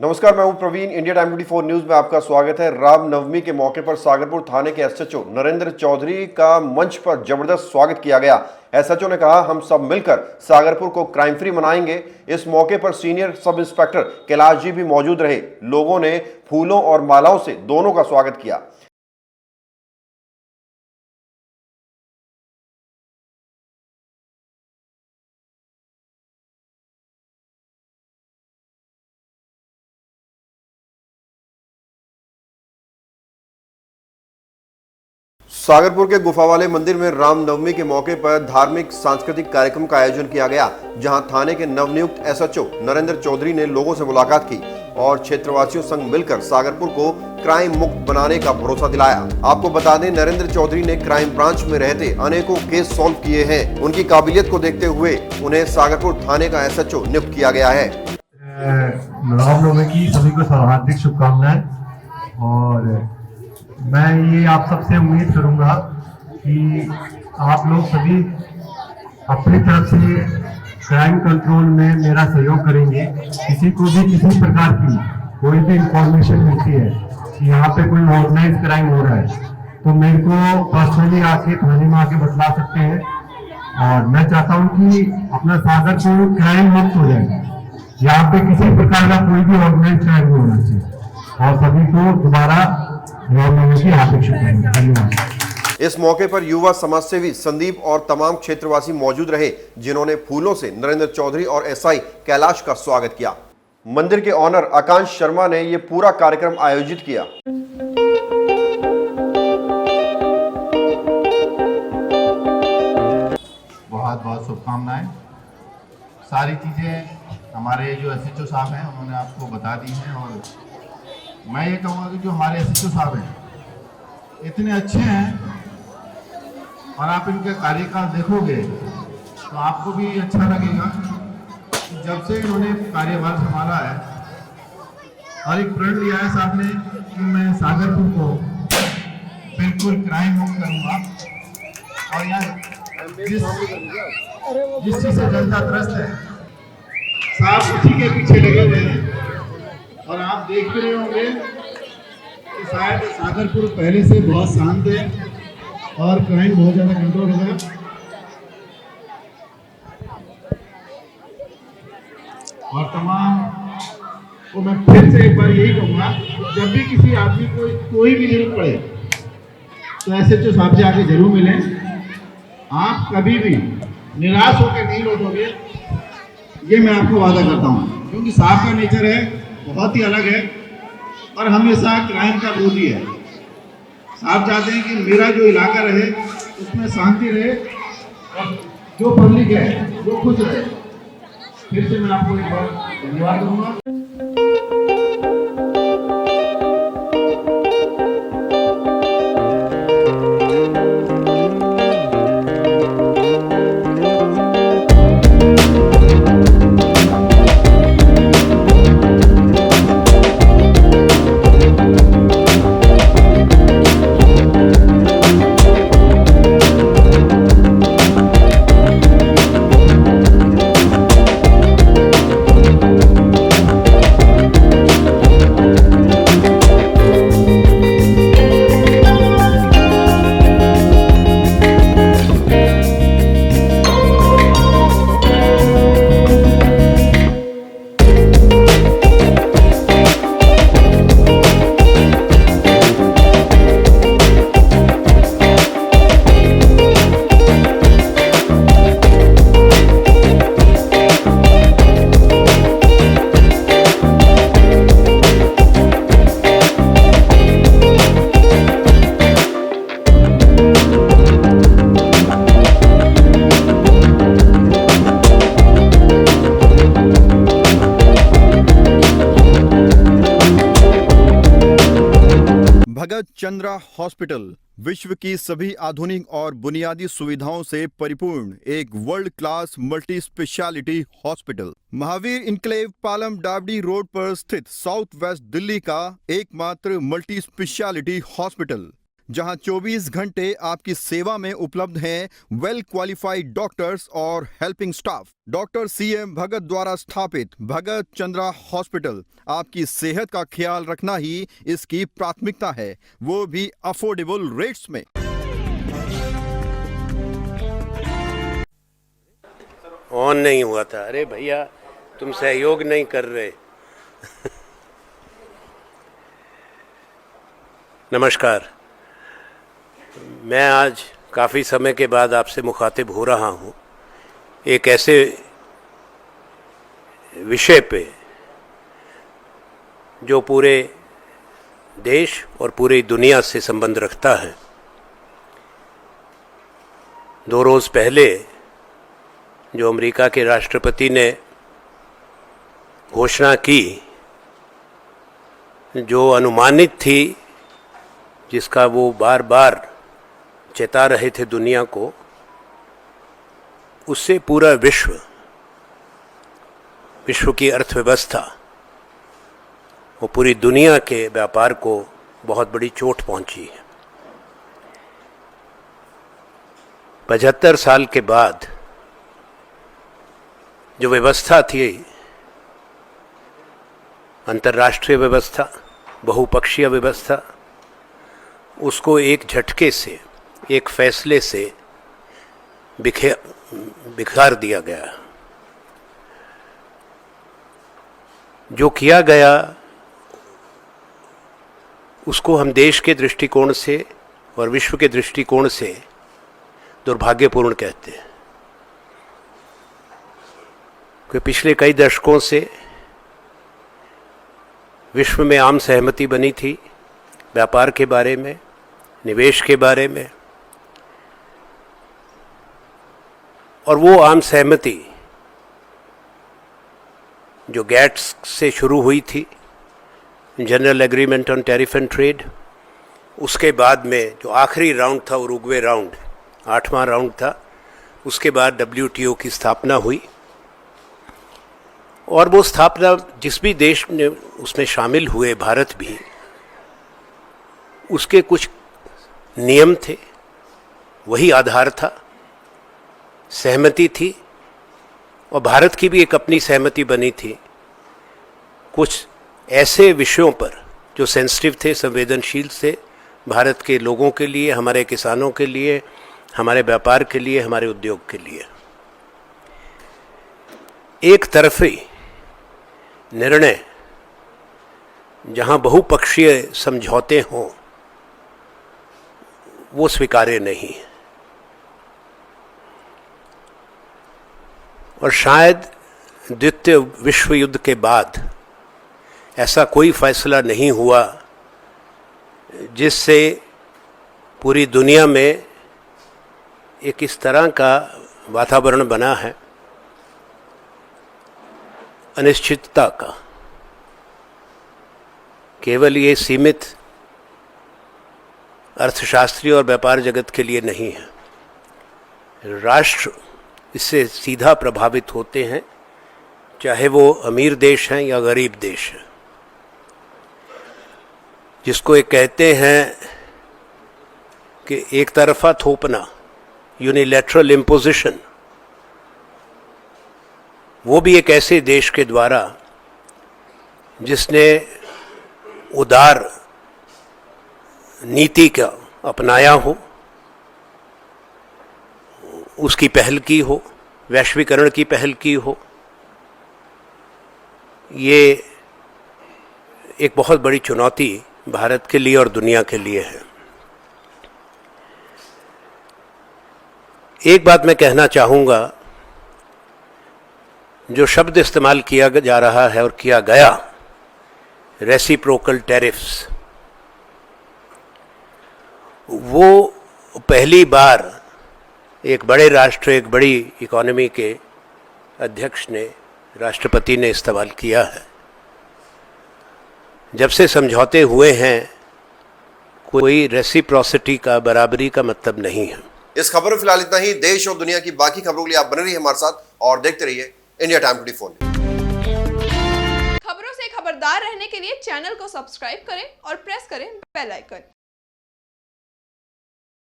नमस्कार, मैं हूं प्रवीण। इंडिया टाइम 24 न्यूज में आपका स्वागत है। रामनवमी के मौके पर सागरपुर थाने के एसएचओ नरेंद्र चौधरी का मंच पर जबरदस्त स्वागत किया गया। एसएचओ ने कहा, हम सब मिलकर सागरपुर को क्राइम फ्री बनाएंगे। इस मौके पर senior sub inspector Kailash ji भी मौजूद रहे। लोगों ने फूलों और मालाओं से दोनों का स्वागत किया। सागरपुर के गुफावाले मंदिर में रामनवमी के मौके पर धार्मिक सांस्कृतिक कार्यक्रम का आयोजन किया गया, जहां थाने के नवनियुक्त एसएचओ नरेंद्र चौधरी ने लोगों से मुलाकात की और क्षेत्रवासियों संग मिलकर सागरपुर को क्राइम मुक्त बनाने का भरोसा दिलाया। आपको बता दें, नरेंद्र चौधरी ने क्राइम ब्रांच में रहते अनेकों केस सॉल्व किए हैं। उनकी काबिलियत को देखते हुए उन्हें सागरपुर थाने का एसएचओ नियुक्त किया गया है। रामनवमी की सभी को हार्दिक शुभकामनाएं। और मैं ये आप सबसे उम्मीद करूंगा कि आप लोग सभी अपनी तरफ से क्राइम कंट्रोल में मेरा सहयोग करेंगे। किसी को भी किसी प्रकार की कोई भी इंफॉर्मेशन मिलती है कि यहाँ पे कोई ऑर्गेनाइज क्राइम हो रहा है, तो मेरे को पर्सनली आके थाने में आके बतला सकते हैं। और मैं चाहता हूँ कि अपना सागरपुर क्राइम मुक्त हो जाए। यहाँ पे किसी प्रकार का कोई भी ऑर्गेनाइज क्राइम नहीं होना चाहिए। और सभी को दोबारा की हार्दिक शुभकामनाएं। धन्यवाद। इस मौके पर युवा समाज सेवी संदीप और तमाम क्षेत्रवासी मौजूद रहे, जिन्होंने फूलों से नरेंद्र चौधरी और एसआई कैलाश का स्वागत किया। मंदिर के ऑनर आकांश शर्मा ने यह पूरा कार्यक्रम आयोजित किया। बहुत बहुत शुभकामनाएं। सारी चीजें हमारे जो एसएचओ साहब हैं उन्होंने आपको बता दी हैं। और मैं ये कहूँगा कि जो हमारे एसएचओ साहब हैं इतने अच्छे हैं, और आप इनका कार्यकाल देखोगे तो आपको भी अच्छा लगेगा कि जब से इन्होंने कार्यभार संभाला है और एक प्रण लिया है साहब ने कि मैं सागरपुर को बिल्कुल क्राइम मुक्त करूँगा। और यहाँ जिस चीज़ से जनता त्रस्त है, साहब उसी के पीछे लगे हुए हैं। और आप देख भी रहे होंगे कि शायद सागरपुर पहले से बहुत शांत है और क्राइम बहुत ज़्यादा कंट्रोल होगा। और तमाम को मैं फिर से एक बार यही कहूँगा, जब भी किसी आदमी को कोई भी जरूरत पड़े तो एसएचओ साहब से आके जरूर मिलें। आप कभी भी निराश होकर नहीं लौटोगे, ये मैं आपको वादा करता हूँ। क्योंकि साहब का नेचर है बहुत ही अलग है और हमेशा क्राइम का विरोधी है। साहब चाहते हैं कि मेरा जो इलाका रहे उसमें शांति रहे और जो पब्लिक है वो खुश रहे। फिर से मैं आपको एक बार धन्यवाद दूंगा। भगत चंद्रा हॉस्पिटल विश्व की सभी आधुनिक और बुनियादी सुविधाओं से परिपूर्ण एक world class multi speciality hospital, Mahavir enclave Palam Dabri road पर स्थित साउथ वेस्ट दिल्ली का एकमात्र मल्टी स्पेशलिटी हॉस्पिटल। जहां 24 घंटे आपकी सेवा में उपलब्ध हैं वेल क्वालिफाइड डॉक्टर्स और हेल्पिंग स्टाफ। डॉक्टर CM भगत द्वारा स्थापित भगत चंद्रा हॉस्पिटल आपकी सेहत का ख्याल रखना ही इसकी प्राथमिकता है, वो भी अफोर्डेबल रेट्स में। ऑन नहीं हुआ था। अरे भैया तुम सहयोग नहीं कर रहे। नमस्कार, मैं आज काफ़ी समय के बाद आपसे मुखातिब हो रहा हूँ एक ऐसे विषय पे जो पूरे देश और पूरी दुनिया से संबंध रखता है। 2 रोज़ पहले जो अमेरिका के राष्ट्रपति ने घोषणा की, जो अनुमानित थी, जिसका वो बार बार चेता रहे थे दुनिया को, उससे पूरा विश्व की अर्थव्यवस्था और पूरी दुनिया के व्यापार को बहुत बड़ी चोट पहुंची है। 75 साल के बाद जो व्यवस्था थी, अंतर्राष्ट्रीय व्यवस्था, बहुपक्षीय व्यवस्था, उसको एक झटके से, एक फैसले से बिखार दिया गया। जो किया गया उसको हम देश के दृष्टिकोण से और विश्व के दृष्टिकोण से दुर्भाग्यपूर्ण कहते हैं, कि पिछले कई दशकों से विश्व में आम सहमति बनी थी व्यापार के बारे में, निवेश के बारे में, और वो आम सहमति जो गैट्स से शुरू हुई थी, general agreement on tariff and trade, उसके बाद में जो आखिरी राउंड था, उरुग्वे राउंड, 8वां राउंड था, उसके बाद WTO की स्थापना हुई। और वो स्थापना जिस भी देश ने उसमें शामिल हुए, भारत भी, उसके कुछ नियम थे, वही आधार था, सहमति थी, और भारत की भी एक अपनी सहमति बनी थी कुछ ऐसे विषयों पर जो सेंसिटिव थे, संवेदनशील थे भारत के लोगों के लिए, हमारे किसानों के लिए, हमारे व्यापार के लिए, हमारे उद्योग के लिए। एक तरफी निर्णय जहां बहुपक्षीय समझौते हों, वो स्वीकार्य नहीं। और शायद द्वितीय विश्व युद्ध के बाद ऐसा कोई फैसला नहीं हुआ जिससे पूरी दुनिया में एक इस तरह का वातावरण बना है अनिश्चितता का। केवल ये सीमित अर्थशास्त्री और व्यापार जगत के लिए नहीं है, राष्ट्र इससे सीधा प्रभावित होते हैं, चाहे वो अमीर देश हैं या गरीब देश हैं। जिसको एक कहते हैं कि एक तरफा थोपना, यूनिलैटरल इम्पोजिशन, वो भी एक ऐसे देश के द्वारा जिसने उदार नीति का अपनाया हो, उसकी पहल की हो, वैश्वीकरण की पहल की हो। ये एक बहुत बड़ी चुनौती भारत के लिए और दुनिया के लिए है। एक बात मैं कहना चाहूँगा, जो शब्द इस्तेमाल किया जा रहा है और किया गया, रेसिप्रोकल टैरिफ्स, वो पहली बार एक बड़े राष्ट्र, एक बड़ी इकोनॉमी के अध्यक्ष ने, राष्ट्रपति ने इस्तेमाल किया है। जब से समझौते हुए हैं, कोई रेसिप्रोसिटी का, बराबरी का मतलब नहीं है। इस खबर में फिलहाल इतना ही। देश और दुनिया की बाकी खबरों के लिए आप बने रहिए हमारे साथ और देखते रहिए इंडिया टाइम 24। खबरों से खबरदार रहने के लिए चैनल को सब्सक्राइब करें और प्रेस करें बेल आइकन।